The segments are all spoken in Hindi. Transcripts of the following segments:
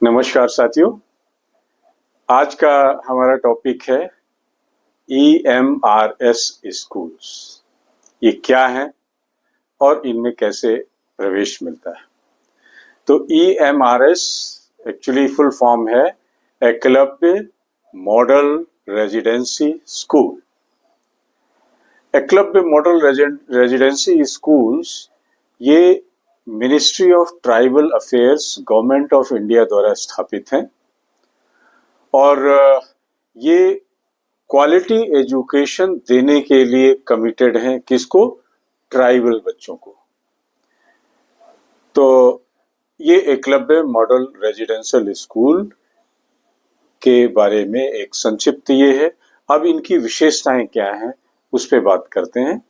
नमस्कार साथियों। आज का हमारा टॉपिक है EMRS स्कूल्स। ये क्या है और इनमें कैसे प्रवेश मिलता है। तो EMRS एक्चुअली फुल फॉर्म है Eklavya model residency school. Eklavya model residency schools ये ministry of tribal affairs government of India द्वारा स्थापित हैं और ये क्वालिटी एजुकेशन देने के लिए कमिटेड हैं। किसको? ट्राइबल बच्चों को। तो ये एकलव्य मॉडल रेजिडेंशियल स्कूल के बारे में एक संक्षिप्त ये है। अब इनकी विशेषताएं क्या हैं उस पे बात करते हैं।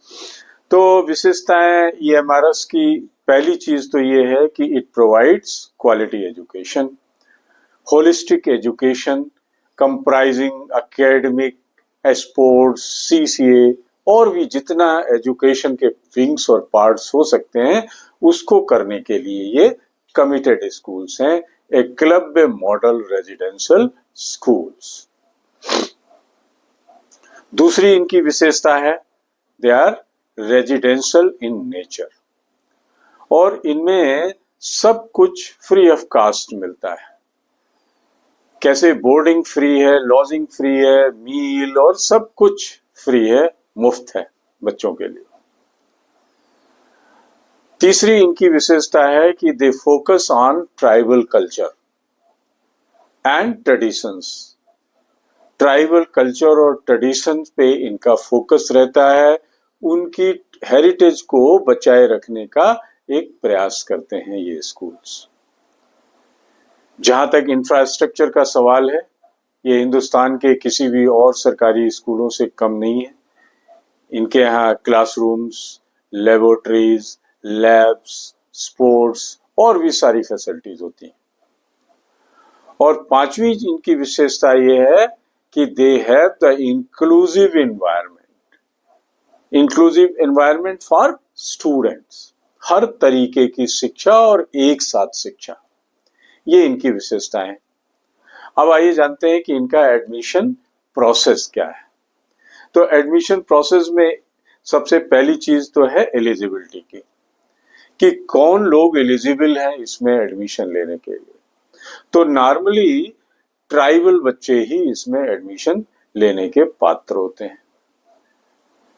तो विशेषताएं EMRS की पहली चीज तो ये है कि it provides quality education, holistic education comprising academic, sports, CCA और भी जितना एजुकेशन के विंग्स और पार्ट्स हो सकते हैं उसको करने के लिए ये कमिटेड स्कूल्स हैं, एकलव्य मॉडल रेजिडेंशियल स्कूल्स। दूसरी इनकी विशेषता है they are residential in nature और इनमें सब कुछ फ्री ऑफ कास्ट मिलता है। कैसे? बोर्डिंग फ्री है, लॉजिंग फ्री है, मील और सब कुछ फ्री है, मुफ्त है बच्चों के लिए। तीसरी इनकी विशेषता है कि they focus on tribal culture and traditions. Tribal culture और ट्रेडिशन पे इनका फोकस रहता है। उनकी हेरिटेज को बचाए रखने का एक प्रयास करते हैं ये स्कूल्स। जहां तक इंफ्रास्ट्रक्चर का सवाल है, ये हिंदुस्तान के किसी भी और सरकारी स्कूलों से कम नहीं है। इनके यहाँ क्लासरूम्स, लेबोरेटरीज, लैब्स, स्पोर्ट्स और भी सारी फैसिलिटीज होती हैं। और पांचवी इनकी विशेषता ये है कि they have the inclusive environment for students. हर तरीके की शिक्षा और एक साथ शिक्षा, ये इनकी विशेषताएं हैं। अब आइए जानते हैं कि इनका एडमिशन प्रोसेस क्या है। तो एडमिशन प्रोसेस में सबसे पहली चीज तो है एलिजिबिलिटी की, कि कौन लोग एलिजिबल हैं इसमें एडमिशन लेने के लिए। तो नॉर्मली ट्राइबल बच्चे ही इसमें एडमिशन लेने के पात्र होते हैं।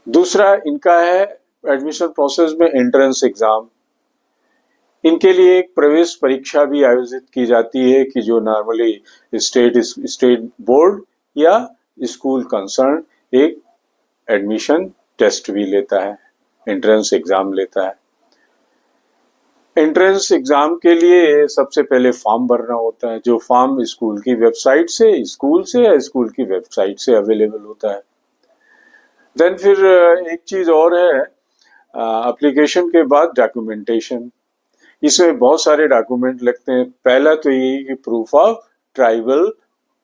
दूसरा इनका है एडमिशन प्रोसेस में एंट्रेंस एग्जाम। इनके लिए एक प्रवेश परीक्षा भी आयोजित की जाती है कि जो नॉर्मली स्टेट बोर्ड या स्कूल कंसर्न एक एडमिशन टेस्ट भी लेता है, एंट्रेंस एग्जाम लेता है। एंट्रेंस एग्जाम के लिए सबसे पहले फॉर्म भरना होता है, जो फॉर्म स्कूल की वेबसाइट से, स्कूल से या स्कूल की वेबसाइट से अवेलेबल होता है। देन फिर एक चीज और है, एप्लीकेशन के बाद डॉक्यूमेंटेशन। इसमें बहुत सारे डॉक्यूमेंट लगते हैं। पहला तो ये कि प्रूफ ऑफ ट्राइबल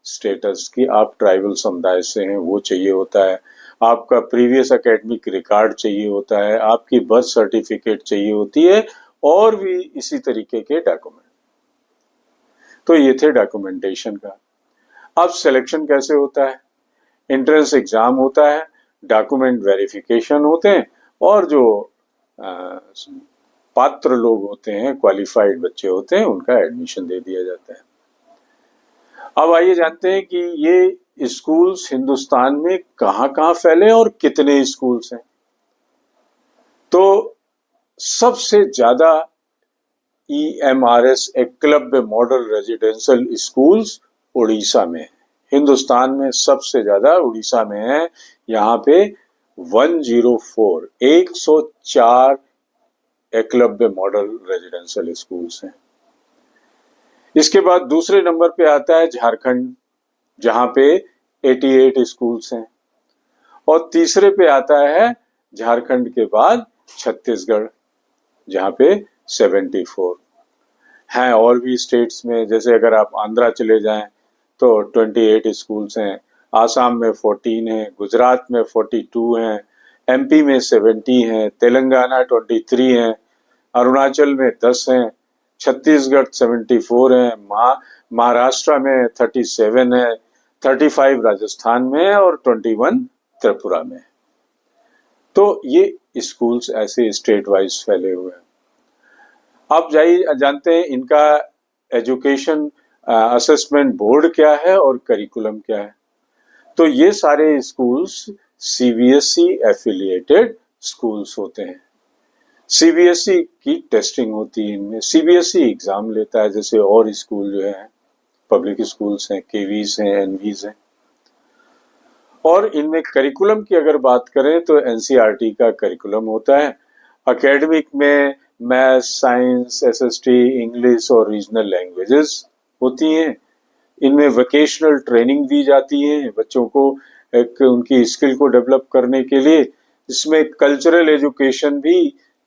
स्टेटस, की आप ट्राइबल समुदाय से हैं, वो चाहिए होता है। आपका प्रीवियस एकेडमिक रिकॉर्ड चाहिए होता है, आपकी बर्थ सर्टिफिकेट चाहिए होती है और भी इसी तरीके के डॉक्यूमेंट। तो ये थे डॉक्यूमेंटेशन का। अब सिलेक्शन कैसे होता है? एंट्रेंस एग्जाम होता है, डॉक्यूमेंट वेरिफिकेशन होते हैं और जो पात्र लोग होते हैं, क्वालिफाइड बच्चे होते हैं, उनका एडमिशन दे दिया जाता है। अब आइए जानते हैं कि ये स्कूल्स हिंदुस्तान में कहां फैले और कितने स्कूल्स हैं। तो सबसे ज्यादा EMRS Eklavya model residential schools Orissa में है। हिंदुस्तान में सबसे ज्यादा उड़ीसा में है। यहाँ पे 104 एकलव्य मॉडल रेजिडेंशियल स्कूल्स हैं। इसके बाद दूसरे नंबर पे आता है झारखंड, जहां पे 88 स्कूल्स हैं। और तीसरे पे आता है झारखंड के बाद छत्तीसगढ़, जहां पे 74 हैं। और भी स्टेट्स में, जैसे अगर आप आंध्रा चले जाएं तो 28 स्कूल्स हैं, आसाम में 14 हैं, गुजरात में 42 हैं, MP में 70 हैं, तेलंगाना 23 हैं, अरुणाचल में 10 हैं, छत्तीसगढ़ 74 है, महाराष्ट्र में 37 है, 35 राजस्थान में है और 21 त्रिपुरा में। तो ये स्कूल्स ऐसे स्टेट वाइज फैले हुए हैं। आप जानते हैं इनका एजुकेशन असेसमेंट बोर्ड क्या है और करिकुलम क्या है। तो ये सारे स्कूल्स सीबीएसई एफिलिएटेड स्कूल्स होते हैं। सीबीएसई की टेस्टिंग होती है इनमें, सीबीएसई एग्जाम लेता है, जैसे और स्कूल जो है पब्लिक स्कूल्स हैं, केवीज हैं, एनवीज हैं। और इनमें करिकुलम की अगर बात करें तो एनसीईआरटी का करिकुलम होता है। एकेडमिक में मैथ्स, साइंस, एसएसटी, इंग्लिश और रीजनल लैंग्वेजेस होती हैं। इनमें वोकेशनल ट्रेनिंग दी जाती है बच्चों को एक उनकी स्किल को डेवलप करने के लिए। इसमें कल्चरल एजुकेशन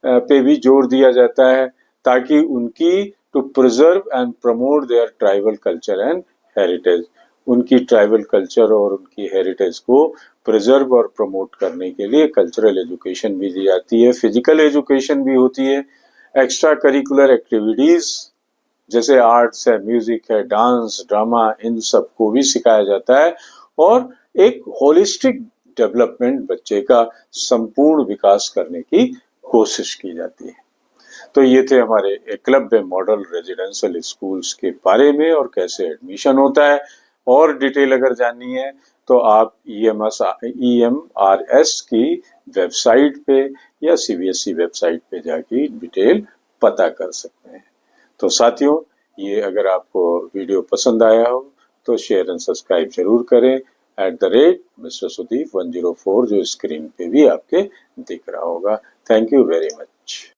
पे भी जोर दिया जाता है ताकि उनकी to preserve and promote their tribal culture and heritage, उनकी ट्राइबल कल्चर और उनकी हेरिटेज को प्रिजर्व और प्रमोट करने के लिए कल्चरल एजुकेशन भी दी जाती है। फिजिकल एजुकेशन भी होती है। एक्स्ट्रा करिकुलर एक्टिविटीज जैसे आर्ट्स है, म्यूजिक है, डांस, ड्रामा, इन सब को भी सिखाया जाता है और एक होलिस्टिक डेवलपमेंट, बच्चे का संपूर्ण विकास करने की कोशिश की जाती है। तो ये थे हमारे एकलव्य मॉडल रेजिडेंशियल स्कूल्स के बारे में और कैसे एडमिशन होता है। और डिटेल अगर जाननी है तो आप EMRS की वेबसाइट पे या सीबीएसई वेबसाइट पे जाके डिटेल पता कर सकते हैं। तो साथियों, ये अगर आपको वीडियो पसंद आया हो तो शेयर एंड सब्सक्राइब जरूर करें @Mr. Sudeep 104 जो स्क्रीन पे भी आपके दिख रहा होगा। Thank you very much.